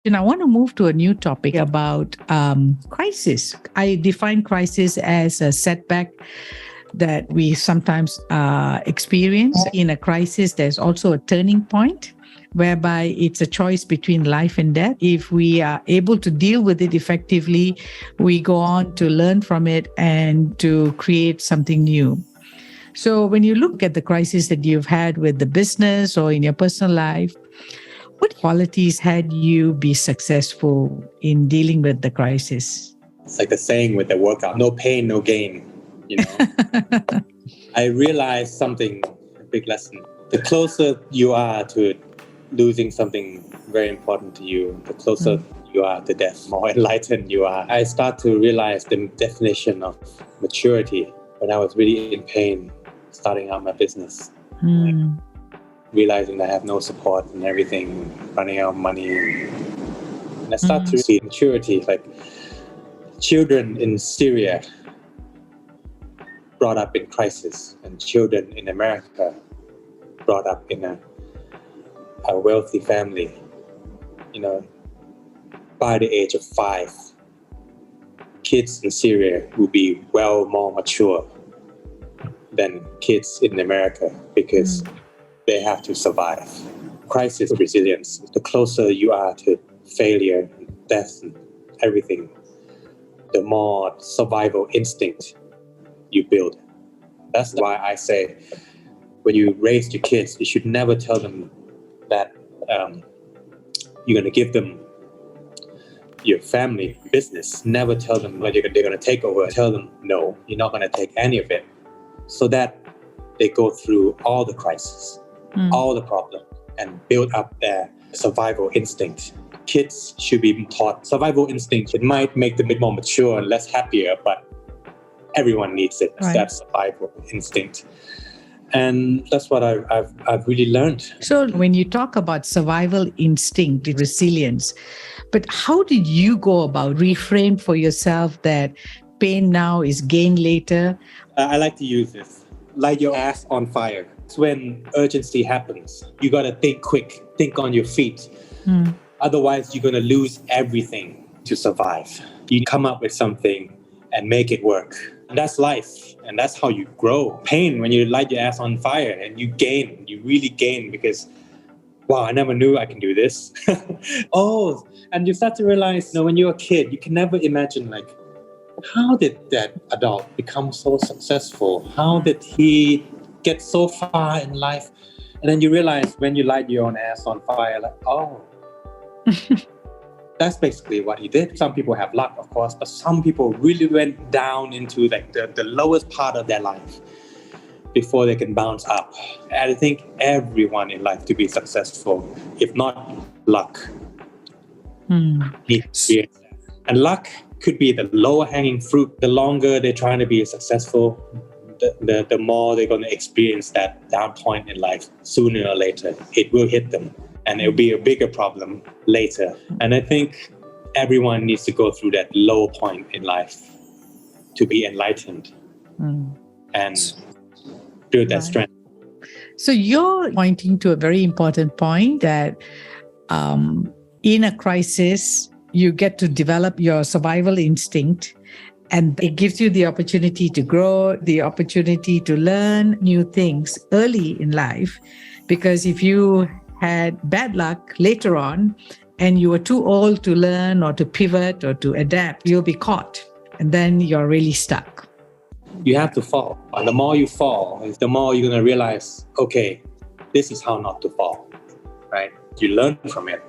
And I want to move to a new topic about crisis. I define crisis as a setback that we sometimes experience. In a crisis, there's also a turning point whereby it's a choice between life and death. If we are able to deal with it effectively, we go on to learn from it and to create something new. So, when you look at the crisis that you've had with the business or in your personal life, what qualities had you be successful in dealing with the crisis? It's like the saying with the workout, no pain, no gain, you know. I realized something, a big lesson. The closer you are to losing something very important to you, the closer you are to death, more enlightened you are. I start to realize the definition of maturity when I was really in pain, starting out my business. Realizing that I have no support and everything, running out of money. And I start to see maturity, like children in Syria brought up in crisis, and children in America brought up in a wealthy family. You know, by the age of 5, kids in Syria will be well more mature than kids in America because they have to survive. Crisis resilience. The closer you are to failure, death, and everything, the more survival instinct you build. That's why I say when you raise your kids, you should never tell them that you're going to give them your family business. Never tell them that they're going to take over. Tell them, no, you're not going to take any of it. So that they go through all the crises, all the problems, and build up their survival instinct. Kids should be taught survival instinct. It might make them a bit more mature and less happier, but everyone needs it. Right. That survival instinct. And that's what I've really learned. So when you talk about survival instinct, resilience, but how did you go about reframe for yourself that pain now is gain later? I like to use this. Light your ass on fire. It's when urgency happens. You got to think quick, think on your feet. Otherwise, you're going to lose everything to survive. You come up with something and make it work. And that's life. And that's how you grow. Pain, when you light your ass on fire and you gain, you really gain because, wow, I never knew I can do this. And you start to realize, when you're a kid, you can never imagine, like, how did that adult become so successful? How did he get so far in life? And then you realize when you light your own ass on fire, like, that's basically what he did. Some people have luck, of course, but some people really went down into like the lowest part of their life before they can bounce up. And I think everyone in life to be successful, if not luck, needs to be. And luck could be the lower hanging fruit. The longer they're trying to be successful, the more they're going to experience that down point in life. Sooner or later, it will hit them. And it'll be a bigger problem later. And I think everyone needs to go through that low point in life to be enlightened and build that strength. So you're pointing to a very important point that in a crisis, you get to develop your survival instinct, and it gives you the opportunity to grow, the opportunity to learn new things early in life. Because if you had bad luck later on and you were too old to learn or to pivot or to adapt, you'll be caught and then you're really stuck. You have to fall. And the more you fall, the more you're going to realize, okay, this is how not to fall, right? You learn from it.